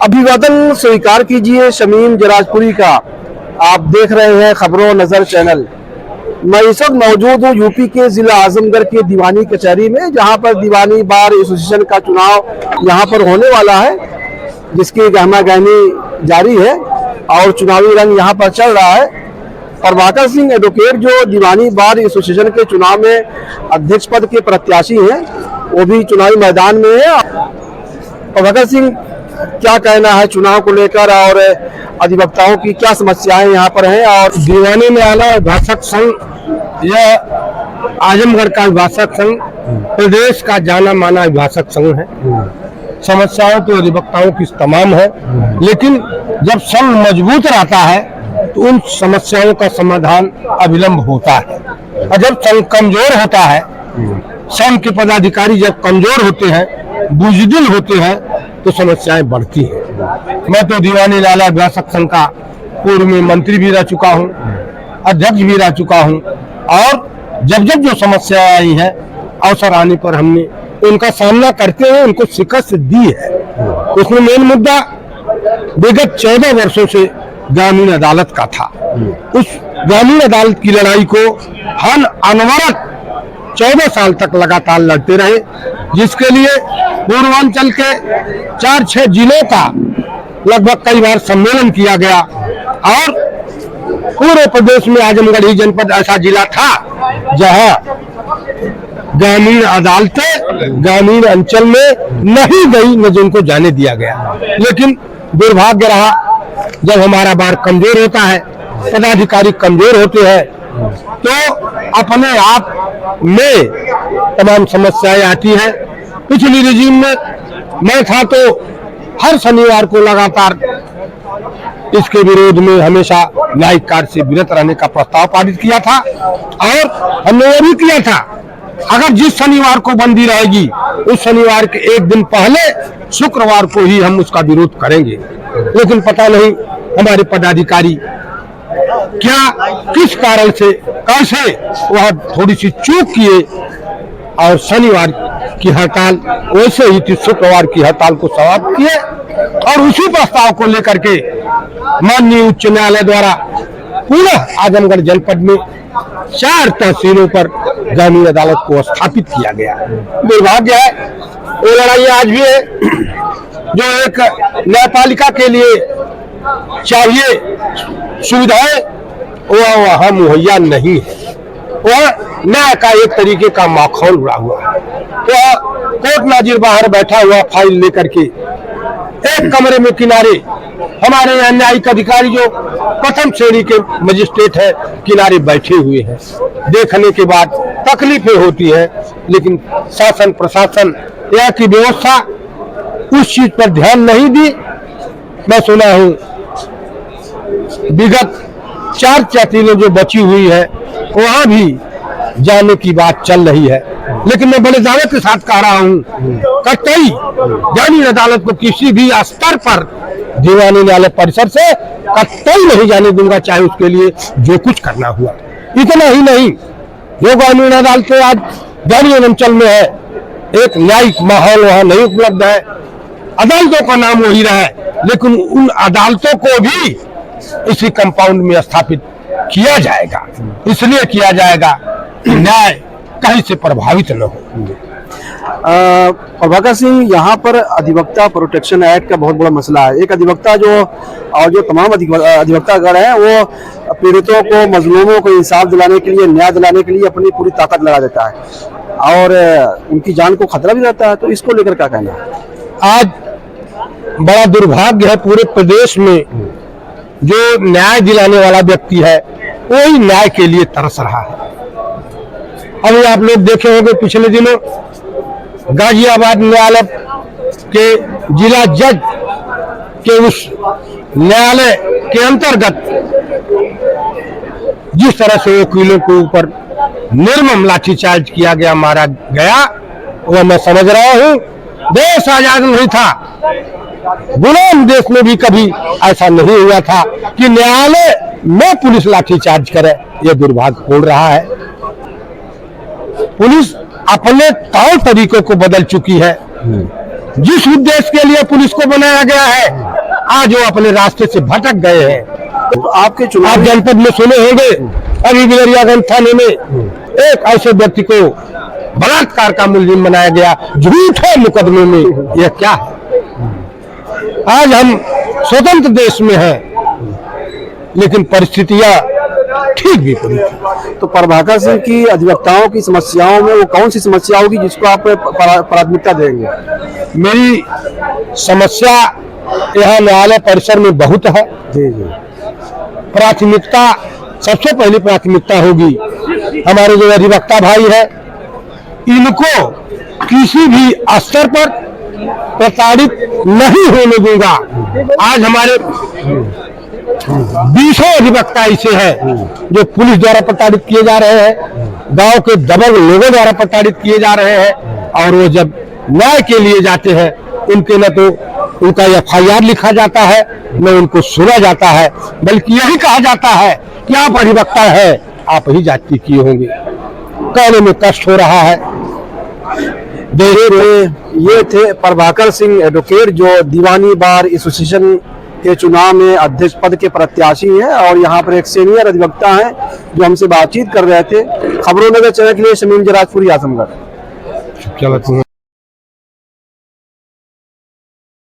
अभिवादन स्वीकार कीजिए शमीम जराजपुरी का। आप देख रहे हैं खबरों नजर चैनल। मैं इस वक्त मौजूद हूँ यूपी के जिला आजमगढ़ के दीवानी कचहरी में, जहां पर दीवानी बार एसोसिएशन का चुनाव यहां पर होने वाला है, जिसकी गहमा गहमी जारी है और चुनावी रंग यहां पर चल रहा है। प्रभाकर सिंह एडवोकेट जो दीवानी बार एसोसिएशन के चुनाव में अध्यक्ष पद के प्रत्याशी हैं, वो भी चुनावी मैदान में है। प्रभाकर सिंह, क्या कहना है चुनाव को लेकर और अधिवक्ताओं की क्या समस्याएं यहाँ पर हैं? और दीवानी न्यायालय भाषक संघ, यह आजमगढ़ का भाषक संघ प्रदेश का जाना माना भाषक संघ है। समस्याएं तो अधिवक्ताओं की तमाम है, लेकिन जब संघ मजबूत रहता है तो उन समस्याओं का समाधान अविलंब होता है। और जब संघ कमजोर होता है, संघ के पदाधिकारी जब कमजोर होते हैं, बुजदिल होते हैं, तो समस्याएं बढ़ती हैं। मैं तो दीवानी न्यायालय भाषक संघ का पूर्व में मंत्री भी रह चुका हूं, अध्यक्ष भी रह चुका हूं, और जब जब जो समस्याएं आई हैं, अवसर आने पर हमने उनका सामना करते हुए उनको शिकस्त दी है। उसमें मेन मुद्दा विगत 14 वर्षों से ग्रामीण अदालत का था। उस ग्रामीण अदालत की लड़ाई को हम अनवरत 14 साल तक लगातार लड़ते रहे, जिसके लिए पूर्वांचल के 4-6 जिलों का लगभग कई बार सम्मेलन किया गया, और पूरे प्रदेश में आजमगढ़ ही जनपद ऐसा जिला था जहां ग्रामीण अदालतें ग्रामीण अंचल में नहीं गई, न जिनको जाने दिया गया। लेकिन दुर्भाग्य रहा, जब हमारा बार कमजोर होता है, पदाधिकारी कमजोर होते हैं, तो अपने आप में तमाम समस्याएं आती हैं। पिछली रिजीम में मैं था तो हर शनिवार को लगातार इसके विरोध में हमेशा न्यायिक कार्य से विरत रहने का प्रस्ताव पारित किया था, और हमने ये भी किया था, अगर जिस शनिवार को बंदी रहेगी, उस शनिवार के एक दिन पहले शुक्रवार को ही हम उसका विरोध करेंगे। लेकिन पता नहीं हमारे पदाधिकारी क्या किस कारण से कैसे वह थोड़ी सी चूक किए और शनिवार की हड़ताल वैसे ही थी, शुक्रवार की हड़ताल को समाप्त किए, और उसी प्रस्ताव को लेकर के माननीय उच्च न्यायालय द्वारा पूरा आजमगढ़ जनपद में 4 तहसीलों पर ग्रामीण अदालत को स्थापित किया गया। दुर्भाग्य है, वो लड़ाई आज भी है जो एक न्यायपालिका के लिए चाहिए सुविधाएं, वह वहां मुहैया नहीं है। वह न्याय का एक तरीके का माखौल उड़ा हुआ है। वह कोर्ट नाजिर बाहर बैठा हुआ फाइल लेकर के एक कमरे में किनारे, हमारे यहाँ न्यायिक अधिकारी जो प्रथम श्रेणी के मजिस्ट्रेट है, किनारे बैठे हुए हैं। देखने के बाद तकलीफें होती है, लेकिन शासन प्रशासन यहाँ की व्यवस्था उस चीज पर ध्यान नहीं दी। मैं सुना हूँ विगत 4 तहसीलें जो बची हुई है, वहां भी जाने की बात चल रही है, लेकिन मैं बड़े दावे के साथ कह रहा हूँ, कतई ग्रामीण अदालत को किसी भी स्तर पर दीवानी न्यायालय परिसर से कतई नहीं जाने दूंगा, चाहे उसके लिए जो कुछ करना हुआ। इतना ही नहीं, जो ग्रामीण अदालतें आज ग्रामीण अंचल में है, एक न्यायिक माहौल वहां नहीं उपलब्ध है। अदालतों का नाम वही रहा है, लेकिन उन अदालतों को भी इसी कंपाउंड में स्थापित किया जाएगा। इसलिए किया जाएगा कि न्याय कहीं से प्रभावित न हो। प्रभाकर सिंह, यहाँ पर अधिवक्ता प्रोटेक्शन एक्ट का बहुत बड़ा मसला है। एक अधिवक्ता और जो तमाम अधिवक्तागण हैं, वो पीड़ितों को, मजलूमों को इंसाफ दिलाने के लिए, न्याय दिलाने के लिए अपनी पूरी ताकत लगा देता है, और उनकी जान को खतरा भी रहता है। तो इसको लेकर क्या कहना है? आज बड़ा दुर्भाग्य है, पूरे प्रदेश में जो न्याय दिलाने वाला व्यक्ति है, वही न्याय के लिए तरस रहा है। अभी आप लोग देखे होंगे पिछले दिनों गाजियाबाद न्यायालय के जिला जज के उस न्यायालय के अंतर्गत जिस तरह से वकीलों के ऊपर निर्मम लाठीचार्ज किया गया, मारा गया, वह मैं समझ रहा हूं देश आजाद नहीं था, गुलाम देश में भी कभी ऐसा नहीं हुआ था कि न्यायालय में पुलिस लाठीचार्ज करे। यह दुर्भाग्यपूर्ण रहा है। पुलिस अपने तौर तरीकों को बदल चुकी है। जिस उद्देश्य के लिए पुलिस को बनाया गया है, आज वो अपने रास्ते से भटक गए हैं। तो आपके आप चुनाव जनपद में सुने होंगे, अभी बिलरियागंज थाने में एक ऐसे व्यक्ति को बलात्कार का मुलजिम बनाया गया झूठे मुकदमे में। यह क्या है? आज हम स्वतंत्र देश में हैं, लेकिन परिस्थितियां ठीक भी पड़ी। तो प्रभाकर सिंह की अधिवक्ताओं की समस्याओं में वो कौन सी समस्या होगी जिसको आप प्राथमिकता देंगे? मेरी समस्या यहाँ न्यायालय परिसर में बहुत है। जी जी। प्राथमिकता, सबसे पहली प्राथमिकता होगी हमारे जो अधिवक्ता भाई है, इनको किसी भी स्तर पर प्रताड़ित नहीं होने दूंगा। आज हमारे 20 अधिवक्ता ऐसे हैं जो पुलिस द्वारा प्रताड़ित किए जा रहे हैं, गांव के दबंग लोगों द्वारा प्रताड़ित किए जा रहे हैं, और वो जब न्याय के लिए जाते हैं उनके न तो उनका FIR लिखा जाता है, न उनको सुना जाता है, बल्कि यही कहा जाता है कि आप अधिवक्ता है, आप ही जाति किए होंगे। कहने में कष्ट हो रहा है। ये थे प्रभाकर सिंह एडवोकेट, जो दीवानी बार एसोसिएशन के चुनाव में अध्यक्ष पद के प्रत्याशी हैं, और यहाँ पर एक सीनियर अधिवक्ता हैं जो हमसे बातचीत कर रहे थे। खबरों नगर चैनल के लिए शमीम जराजपुरी, आजमगढ़। चलो